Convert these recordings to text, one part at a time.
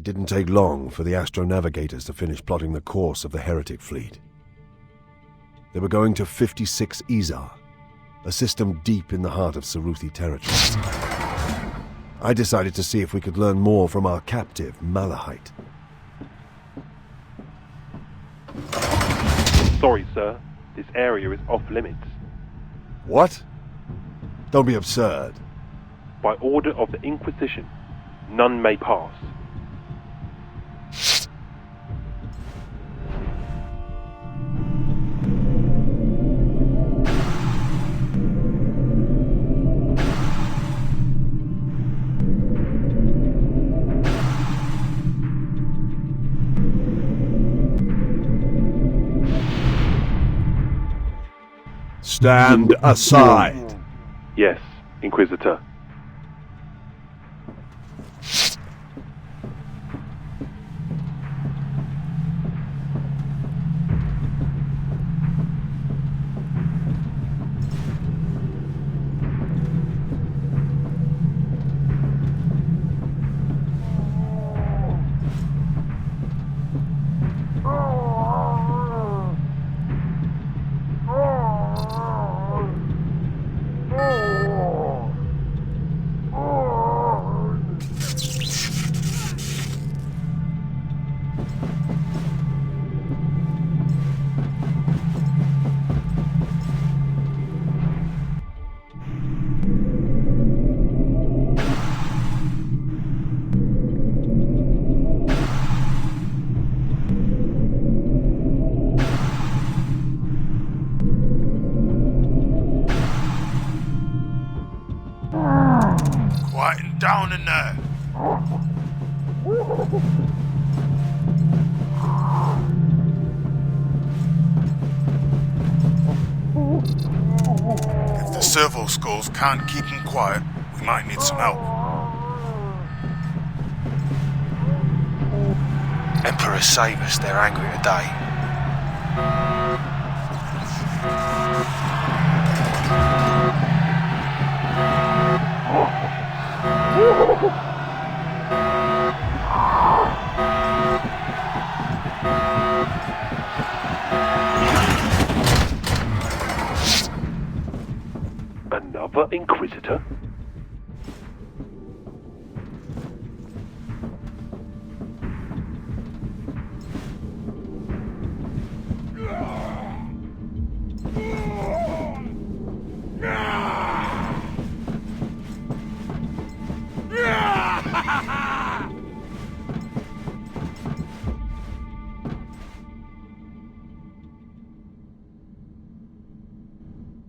It didn't take long for the astronavigators to finish plotting the course of the heretic fleet. They were going to 56 Izar, a system deep in the heart of Saruthi territory. I decided to see if we could learn more from our captive, Malahite. Sorry, sir. This area is off-limits. What? Don't be absurd. By order of the Inquisition, none may pass. Stand aside. Yes, Inquisitor. Quieten down in there. If the servo skulls can't keep them quiet, we might need some help. Emperor save us, they're angry today. Another Inquisitor?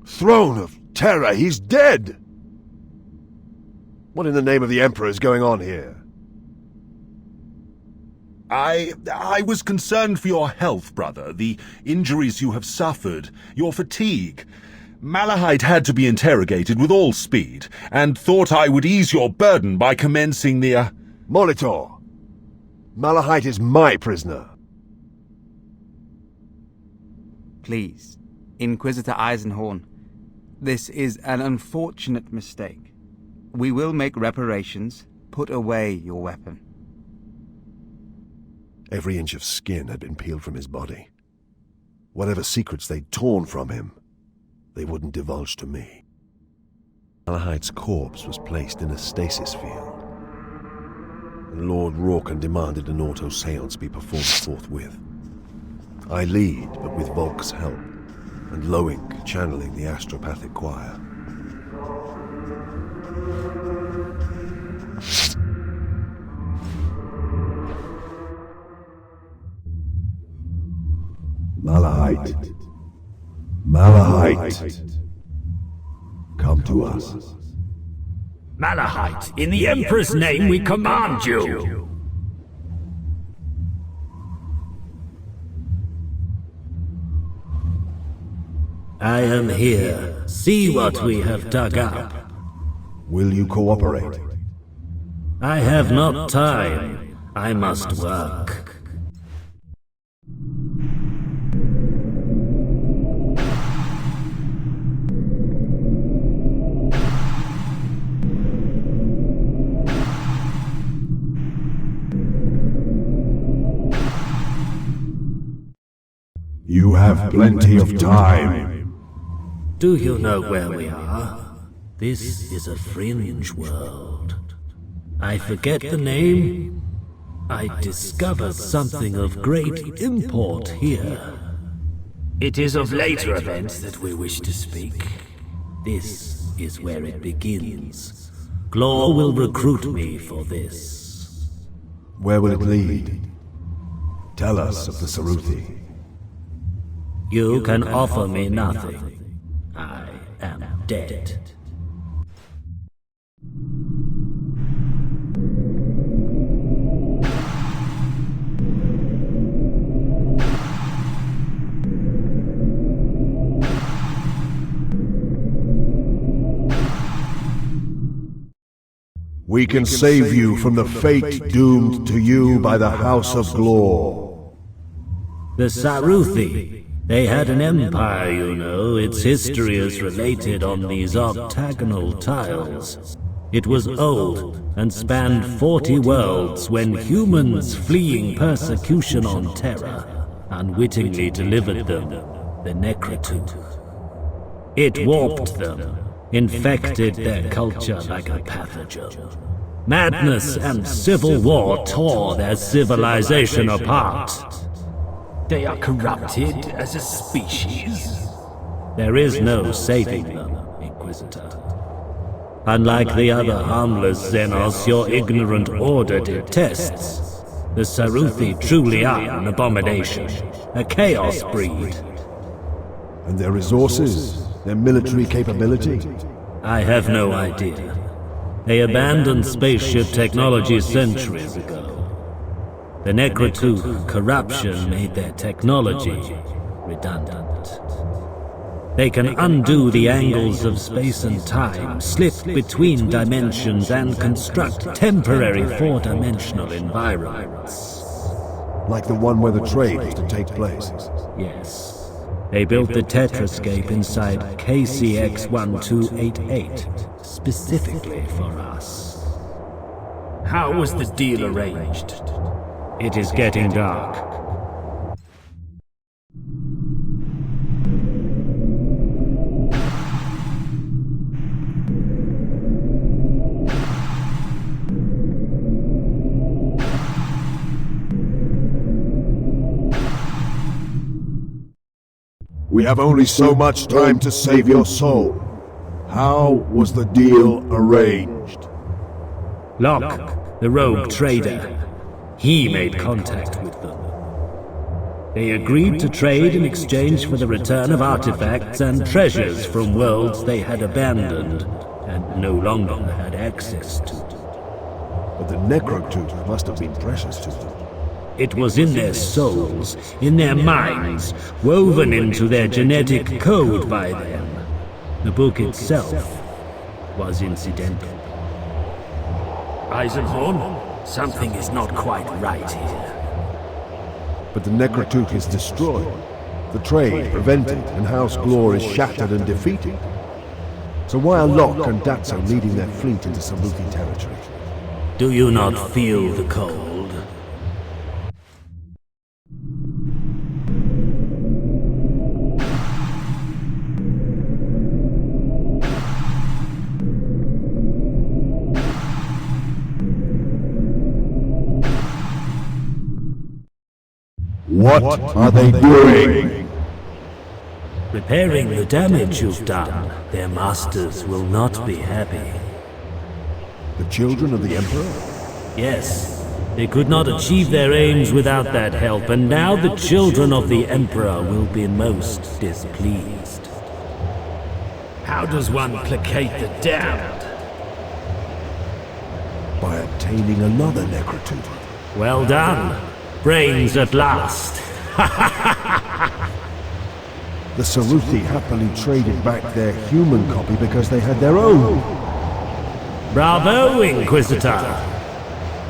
Throne of Terror, he's dead! What in the name of the Emperor is going on here? I was concerned for your health, brother, the injuries you have suffered, your fatigue. Malahite had to be interrogated with all speed, and thought I would ease your burden by commencing the, Molitor! Malahite is my prisoner. Please, Inquisitor Eisenhorn. This is an unfortunate mistake. We will make reparations. Put away your weapon. Every inch of skin had been peeled from his body. Whatever secrets they'd torn from him, they wouldn't divulge to me. Malahite's corpse was placed in a stasis field, and Lord Rorken demanded an auto-seance be performed forthwith. I lead, but with Volk's help, and Loink channeling the astropathic choir. Malahite. Malahite. Come to us. Malahite, in the Emperor's name we command you! I am here. See what we have dug up. Will you cooperate? I have not time. I must work. have plenty of time. Do you know where we are? This is a fringe world. I forget the name. I discovered something of great import here. It is of later events that we wish to speak. This is where it begins. Glor will recruit me for this. Where will it lead? Tell us of the Saruthi. You can offer me nothing. I am dead. We can save you from the fate doomed to you by the House of Glor. The Saruthi. They had an empire, you know. Its history is related on these octagonal tiles. It was old and spanned 40 worlds when humans fleeing persecution on Terra unwittingly delivered them the Necrotooth. It warped them, infected their culture like a pathogen. Madness and civil war tore their civilization apart. They are corrupted as a species. There is no saving them, Inquisitor. Unlike the other harmless XENOS your ignorant order detests, the Saruthi truly are an abomination, a chaos breed. And their resources, their military capability? I have no idea. They abandoned spaceship technology centuries ago. The Necrotooth corruption made their technology redundant. They can undo the angles of space and time, slip between dimensions, and construct temporary four-dimensional environments. Like the one where the trade was to take place? Yes. They built the Tetrascape inside KCX-1288, specifically for us. How was the deal arranged? It is getting dark. We have only so much time to save your soul. How was the deal arranged? Locke, the rogue trader, he made contact with them. They agreed to trade in exchange for the return of artifacts and treasures from worlds they had abandoned and no longer had access to. But the Necrotooth must have been precious to them. It was in their souls, in their minds, woven into their genetic code by them. The book itself was incidental. Eisenhorn, something is not quite right here. But the Necrotooth is destroyed. The trade prevented, and House Glor is shattered and defeated. So why are Locke and Datso leading their fleet into Saruthi territory? Do you not feel the cold? What are they doing? Repairing the damage you've done. Their masters will not be happy. The children of the Emperor? Yes, they could not achieve their aims without that help, and now the children of the Emperor will be most displeased. How does one placate the damned? By obtaining another Necrotooth. Well done. Brains at last. The Saruthi happily traded back their human copy because they had their own. Bravo, Inquisitor.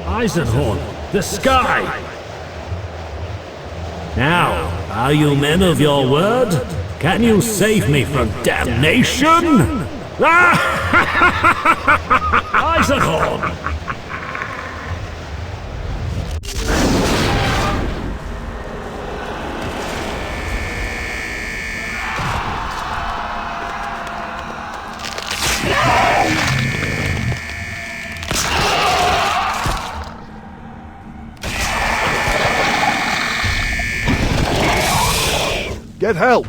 Eisenhorn, the sky! Now, are you men of your word? Can you save me from damnation? Eisenhorn! Get help!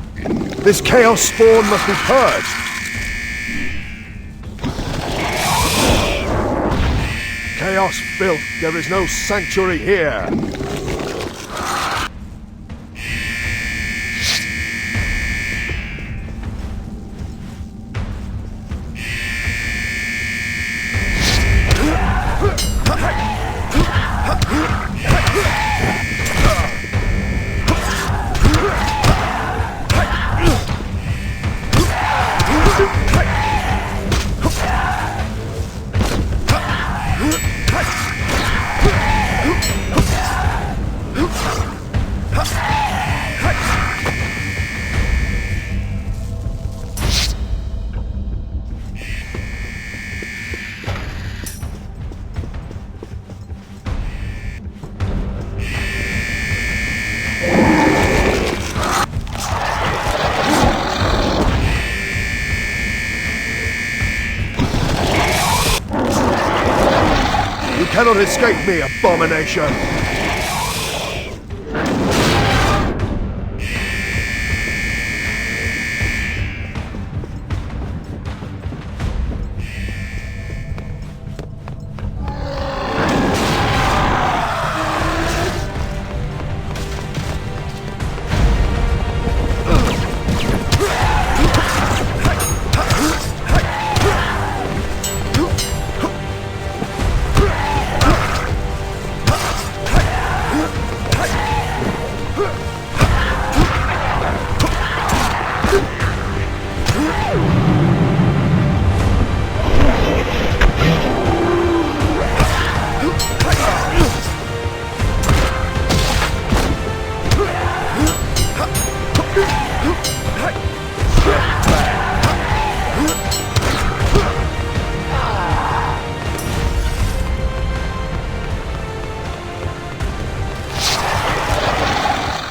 This chaos spawn must be purged! Chaos filth, there is no sanctuary here! You cannot escape me, abomination!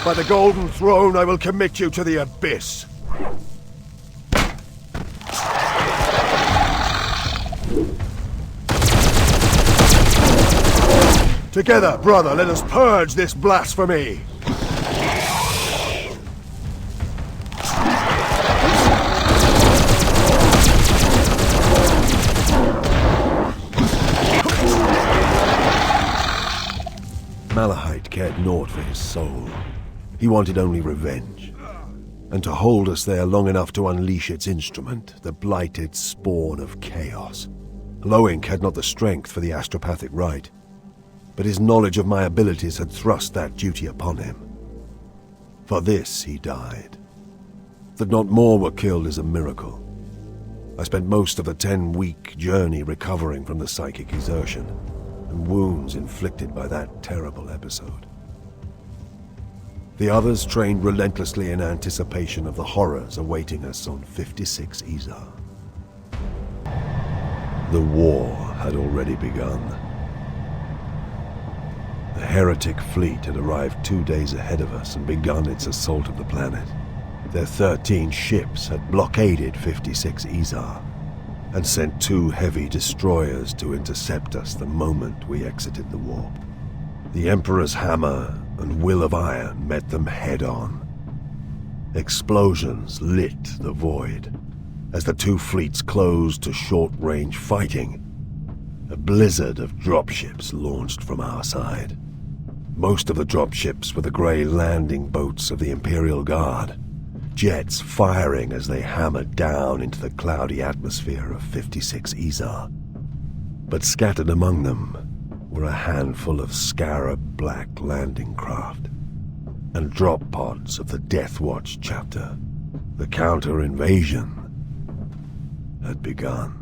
By the Golden Throne, I will commit you to the Abyss. Together, brother, let us purge this blasphemy. Malahite cared naught for his soul. He wanted only revenge, and to hold us there long enough to unleash its instrument, the blighted spawn of chaos. Loink had not the strength for the astropathic rite, but his knowledge of my abilities had thrust that duty upon him. For this he died. That not more were killed is a miracle. I spent most of the 10-week journey recovering from the psychic exertion and wounds inflicted by that terrible episode. The others trained relentlessly in anticipation of the horrors awaiting us on 56 Izar. The war had already begun. The heretic fleet had arrived 2 days ahead of us and begun its assault of the planet. Their 13 ships had blockaded 56 Izar and sent 2 heavy destroyers to intercept us the moment we exited the warp. The Emperor's hammer and will of iron met them head-on. Explosions lit the void as the 2 fleets closed to short-range fighting. A blizzard of dropships launched from our side. Most of the dropships were the grey landing boats of the Imperial Guard, jets firing as they hammered down into the cloudy atmosphere of 56 Izar. But scattered among them were a handful of scarab-black landing craft and drop pods of the Death Watch chapter. The counter-invasion had begun.